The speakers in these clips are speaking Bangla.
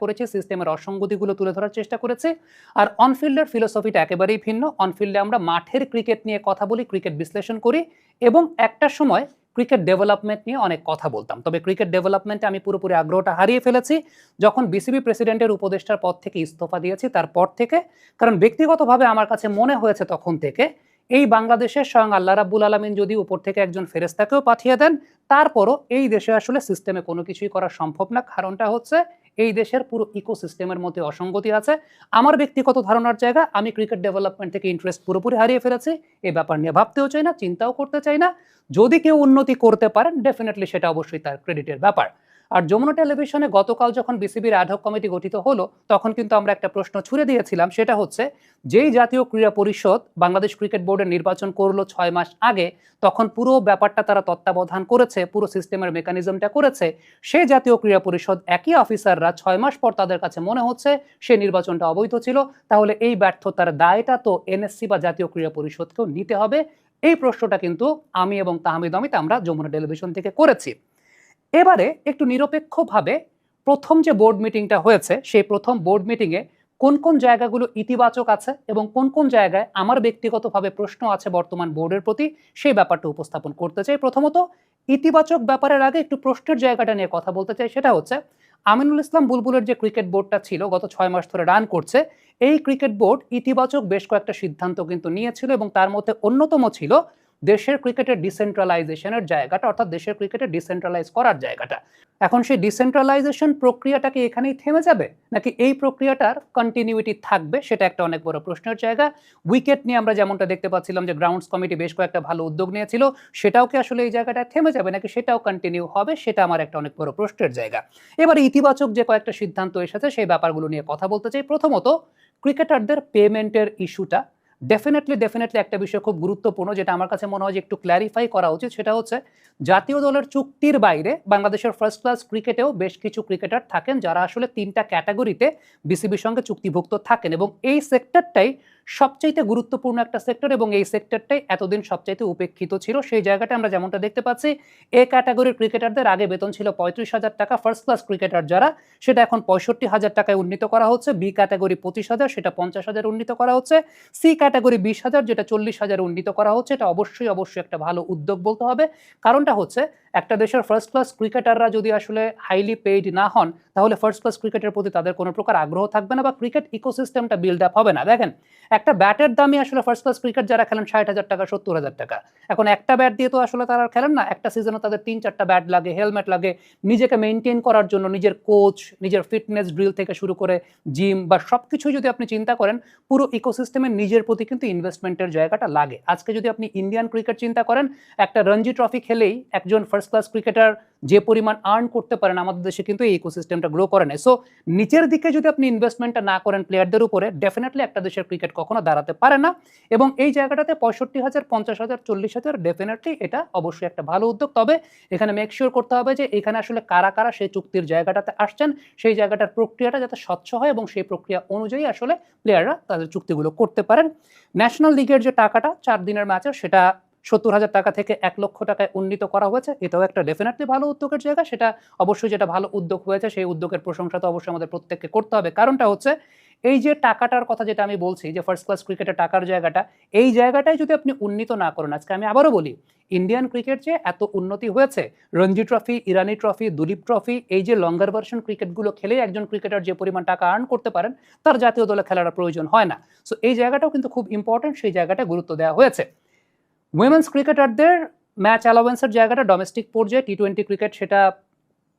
করেছি, সিস্টেমের অসঙ্গতিগুলো তুলে ধরার চেষ্টা করেছি। আর অনফিল্ডের ফিলোসফিটা একেবারেই ভিন্ন। অনফিল্ডে আমরা মাঠের ক্রিকেট নিয়ে কথা বলি, ক্রিকেট বিশ্লেষণ করি এবং একটা সময় ক্রিকেট ডেভেলপমেন্ট নিয়ে অনেক কথা বলতাম। তবে ক্রিকেট ডেভেলপমেন্টে আমি পুরোপুরি আগ্রহটা হারিয়ে ফেলেছি যখন বিসিবি প্রেসিডেন্টের উপদেষ্টার পদ থেকে ইস্তফা দিয়েছি তারপর থেকে। কারণ ব্যক্তিগতভাবে আমার কাছে মনে হয়েছে তখন থেকে এই বাংলাদেশের স্বয়ং আল্লাহ রাব্বুল আলামিন যদি উপর থেকে একজন ফেরেশতাকেও পাঠিয়ে দেন, তারপরও এই দেশে আসলে সিস্টেমে কোনো কিছুই করা সম্ভব না। কারণটা হচ্ছে এই দেশের পুরো ইকোসিস্টেমের মধ্যে অসঙ্গতি আছে। আমার ব্যক্তিগত ধারণার জায়গা, আমি ক্রিকেট ডেভেলপমেন্ট থেকে ইন্টারেস্ট পুরোপুরি হারিয়ে ফেলেছি। এই ব্যাপার নিয়ে ভাবতেও চাই না, চিন্তাও করতে চাই না। যদি কেউ উন্নতি করতে পারেন ডেফিনেটলি সেটা অবশ্যই তার ক্রেডিটের ব্যাপার। আর যমুনা টেলিভিশনে গতকাল যখন বিসিবির অ্যাডহক কমিটি গঠিত হলো তখন কিন্তু আমরা একটা প্রশ্ন ছুড়ে দিয়েছিলাম, সেটা হচ্ছে যেই জাতীয় ক্রীড়া পরিষদ বাংলাদেশ ক্রিকেট বোর্ডের নির্বাচন করলো 6 মাস আগে, তখন পুরো ব্যাপারটা তারা তত্ত্বাবধান করেছে, পুরো সিস্টেমের মেকানিজমটা করেছে, সেই জাতীয় ক্রীড়া পরিষদ একই অফিসাররা 6 মাস পর তাদের কাছে মনে হচ্ছে সেই নির্বাচনটা অবৈধ ছিল, তাহলে এই ব্যর্থতার দায়টা তো এনএসসি বা জাতীয় ক্রীড়া পরিষদকেও নিতে হবে। এই প্রশ্নটা কিন্তু আমি এবং তাহমিদ অমিত আমরা যমুনা টেলিভিশন থেকে করেছি। এবারে একটু নিরপেক্ষভাবে প্রথম যে বোর্ড মিটিংটা হয়েছে সেই প্রথম বোর্ড মিটিংয়ে কোন কোন জায়গাগুলো ইতিবাচক আছে এবং কোন কোন জায়গায় আমার ব্যক্তিগতভাবে প্রশ্ন আছে বর্তমান বোর্ডের প্রতি, সেই ব্যাপারটা উপস্থাপন করতে চাই। প্রথমত ইতিবাচক ব্যাপারের আগে একটু প্রশ্নের জায়গাটা নিয়ে কথা বলতে চাই। সেটা হচ্ছে আমিনুল ইসলাম বুলবুলের যে ক্রিকেট বোর্ডটা ছিল গত 6 মাস ধরে রান করছে, এই ক্রিকেট বোর্ড ইতিবাচক বেশ কয়েকটা সিদ্ধান্ত কিন্তু নিয়েছিল এবং তার মধ্যে অন্যতম ছিল দেশের ক্রিকেটের ডিসেন্ট্রালাইজেশনের জায়গাটা, অর্থাৎ দেশের ক্রিকেটের ডিসেন্ট্রালাইজ করার জায়গাটা। এখন সেই ডিসেন্ট্রালাইজেশন প্রক্রিয়াটা কি এখানেই থেমে যাবে নাকি এই প্রক্রিয়াটার কন্টিনিউইটি থাকবে, সেটা একটা অনেক বড় প্রশ্নের জায়গা। উইকেট নিয়ে আমরা যেমনটা দেখতে পাচ্ছিলাম যে গ্রাউন্ডস কমিটি বেশ কয়েকটা ভালো উদ্যোগ নিয়েছিল, সেটাও কি আসলে এই জায়গাটায় থেমে যাবে নাকি সেটাও কন্টিনিউ হবে, সেটা আমার একটা অনেক বড় প্রশ্নের জায়গা। এবারে ইতিবাচক যে কয়েকটা সিদ্ধান্ত এসেছে সেই ব্যাপারগুলো নিয়ে কথা বলতে চাই। প্রথমত ক্রিকেটারদের পেমেন্টের ইস্যুটা ডেফিনেটলি একটা বিষয় খুব গুরুত্বপূর্ণ, যেটা আমার কাছে মনে হয় যে একটু ক্ল্যারিফাই করা উচিত। সেটা হচ্ছে জাতীয় দলের চুক্তির বাইরে বাংলাদেশের ফার্স্ট ক্লাস ক্রিকেটেও বেশ কিছু ক্রিকেটার থাকেন যারা আসলে 3টা ক্যাটাগরিতে বিসিবির সঙ্গে চুক্তিভুক্ত থাকেন এবং এই সেক্টরটাই সবচাইতে গুরুত্বপূর্ণ একটা সেক্টর এবং এই সেক্টরটাই এতদিন সবচাইতে উপেক্ষিত ছিল। সেই জায়গাটা আমরা যেমনটা দেখতে পাচ্ছি, এ ক্যাটাগরির ক্রিকেটারদের আগে বেতন ছিল 35,000 টাকা, ফার্স্ট ক্লাস ক্রিকেটার যারা সেটা এখন 65,000 টাকায় উন্নীত করা হচ্ছে। বি ক্যাটাগরি 25,000, সেটা 50,000 উন্নীত করা হচ্ছে। সি ক্যাটাগরি 20,000, যেটা 40,000 উন্নীত করা হচ্ছে। এটা অবশ্যই একটা ভালো উদ্যোগ বলতে হবে। কারণটা হচ্ছে একটা দেশের ফার্স্ট ক্লাস ক্রিকেটাররা যদি আসলে হাইলি পেইড না হন তাহলে ফার্স্ট ক্লাস ক্রিকেটের প্রতি তাদের কোনো প্রকার আগ্রহ থাকবে না বা ক্রিকেট ইকোসিস্টেমটা বিল্ড আপ হবে না। দেখেন, একটা ব্যাটের দামই আসলে ফার্স্ট ক্লাস ক্রিকেট যারা খেলেন 60,000 টাকা, 70,000 টাকা। এখন একটা ব্যাট দিয়ে তো আসলে তারা খেলেন না, একটা সিজনে তাদের 3-4টা ব্যাট লাগে, হেলমেট লাগে, নিজেকে মেনটেন করার জন্য নিজের কোচ, নিজের ফিটনেস ড্রিল থেকে শুরু করে জিম বা সবকিছু যদি আপনি চিন্তা করেন, পুরো ইকোসিস্টেমের নিজের প্রতি কিন্তু ইনভেস্টমেন্টের জায়গাটা লাগে। আজকে যদি আপনি ইন্ডিয়ান ক্রিকেট চিন্তা করেন, একটা রঞ্জি ট্রফি খেলেই একজন ফার্স্ট ক্লাস ক্রিকেটার যে পরিমাণ আর্ন করতে পারেন আমাদের দেশে কিন্তু এই ইকোসিস্টেমটা গ্রো করে না। সো নিচের দিকে যদি আপনি ইনভেস্টমেন্টটা না করেন প্লেয়ারদের উপরে, ডেফিনেটলি একটা দেশের ক্রিকেট কখনো দাঁড়াতে পারে না। এবং এই জায়গাটাতে 65,000, 50,000, 40,000 ডেফিনেটলি এটা অবশ্যই একটা ভালো উদ্যোগ। তবে এখানে মেক শিওর করতে হবে যে এখানে আসলে কারা কারা সেই চুক্তির জায়গাটাতে আসছেন, সেই জায়গাটার প্রক্রিয়াটা যাতে স্বচ্ছ হয় এবং সেই প্রক্রিয়া অনুযায়ী আসলে প্লেয়াররা তাদের চুক্তিগুলো করতে পারেন। ন্যাশনাল লিগের যে টাকাটা 4 দিনের ম্যাচে সেটা 70,000 টাকা থেকে 1 লক্ষ টাকায় উন্নীত করা হয়েছে, এটাও একটা ডেফিনেটলি ভালো উদ্যোগের জায়গা। সেটা অবশ্যই যেটা ভালো উদ্যোগ হয়েছে সেই উদ্যোগের প্রশংসা তো অবশ্যই আমাদের প্রত্যেককে করতে হবে। কারণটা হচ্ছে এই যে টাকাটার কথা যেটা আমি বলছি যে ফার্স্ট ক্লাস ক্রিকেটের টাকার জায়গাটা, এই জায়গাটাই যদি আপনি উন্নীত না করেন, আজকে আমি আবারও বলি ইন্ডিয়ান ক্রিকেট যে এত উন্নতি হয়েছে, রঞ্জি ট্রফি, ইরানি ট্রফি, দুলীপ ট্রফি, এই যে লঙ্গার ভার্সন ক্রিকেটগুলো খেলে একজন ক্রিকেটার যে পরিমাণ টাকা আর্ন করতে পারেন তার জাতীয় দলে খেলার প্রয়োজন হয় না। সো এই জায়গাটাও কিন্তু খুব ইম্পর্টেন্ট, সেই জায়গাটা গুরুত্ব দেওয়া হয়েছে। উইমেন্স ক্রিকেটারদের ম্যাচ অ্যালাওয়েন্সের জায়গাটা ডোমেস্টিক পর্যায়ে টি20 ক্রিকেট সেটা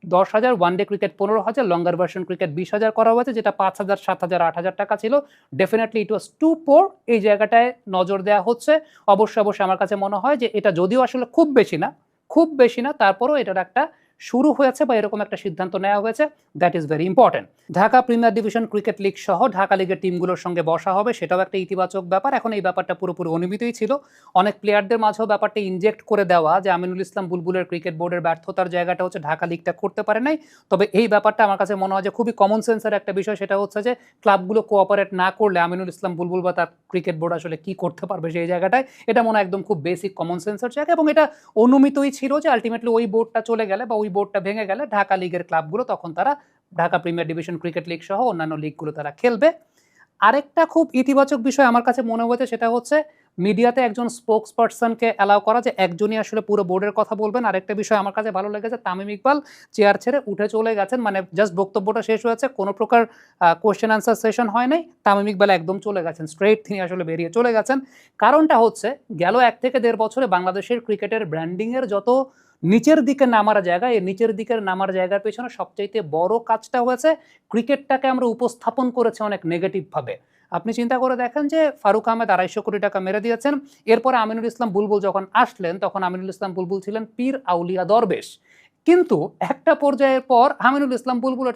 10,000, ওয়ানডে ক্রিকেট 15,000, লঙ্গার ভার্সন ক্রিকেট 20,000 করা হয়েছে, যেটা 5,000, 7,000, 8,000 টাকা ছিল। ডেফিনেটলি ইট ওয়াজ টু পোর। এই জায়গাটায় নজর দেওয়া হচ্ছে। অবশ্যই আমার কাছে মনে হয় যে এটা যদিও আসলে খুব বেশি না, তারপরও এটার একটা শুরু হয়েছে বা এরকম একটা সিদ্ধান্ত নেওয়া হয়েছে, that is very important. Dhaka premier division cricket league সহ ঢাকা লিগের টিমগুলোর সঙ্গে বসা হবে, সেটাও একটা ইতিবাচক ব্যাপার। এখন এই ব্যাপারটা পুরোপুরি অনুমিতই ছিল, অনেক প্লেয়ারদের মাঝেও ব্যাপারটা ইনজেক্ট করে দেওয়া যে আমিনুল ইসলাম বুলবুলের ক্রিকেট বোর্ডের ব্যর্থতার জায়গাটা হচ্ছে ঢাকা লিগটা করতে পারে নাই। তবে এই ব্যাপারটা আমার কাছে মনে হয় যে খুবই কমন সেন্সের একটা বিষয়, সেটা হচ্ছে যে ক্লাবগুলো কোঅপারেট না করলে আমিনুল ইসলাম বুলবুল বা তার ক্রিকেট বোর্ড আসলে কি করতে পারবে সেই জায়গাটায়, এটা মনে হয় একদম খুব বেসিক কমন সেন্সের জায়গা এবং এটা অনুমিতই ছিল যে আলটিমেটলি ওই বোর্ডটা চলে গেলে বা ওই ওই বোর্ডটা ভেঙে গেলে ঢাকা লিগের ক্লাবগুলো তখন তারা Dhaka premier division cricket league সহ অন্যান্য লিগগুলো তারা খেলবে। আরেকটা খুব ইতিবাচক বিষয় আমার কাছে মনে হয়েছে, সেটা হচ্ছে মিডিয়াতে একজন স্পোকস পার্সনকে অ্যালাউ করা, যে একজনই আসলে পুরো বোর্ডের কথা বলবেন। আরেকটা বিষয় আমার কাছে ভালো লেগেছে, তামিম ইকবাল চেয়ার ছেড়ে উঠে চলে গেছেন, মানে জাস্ট বক্তব্যটা শেষ হয়েছে, কোনো প্রকার কোয়েশ্চেন আনসার সেশন হয় নাই, তামিম ইকবাল একদম চলে গেছেন, স্ট্রেট তিনি আসলে বেরিয়ে চলে গেছেন। কারণটা হচ্ছে গেল 1 থেকে 1.5 বছরে বাংলাদেশের ক্রিকেটের ব্র্যান্ডিংয়ের যত নিচের দিকে নামার জায়গা, এই নিচের দিকের নামার জায়গার পেছনে সবচাইতে বড় কাজটা হয়েছে ক্রিকেটটাকে আমরা উপস্থাপন করেছি অনেক নেগেটিভভাবে। আপনি চিন্তা করে দেখেন যে ফারুক আহমেদ 250 কোটি টাকা মেরে দিয়েছেন, এরপরে আমিনুল ইসলাম বুলবুল যখন আসলেন তখন আমিনুল ইসলাম বুলবুল ছিলেন পীর আউলিয়া দরবেশ, কিন্তু একটা পর্যায়ের পর আমিনুল ইসলাম বুলবুলের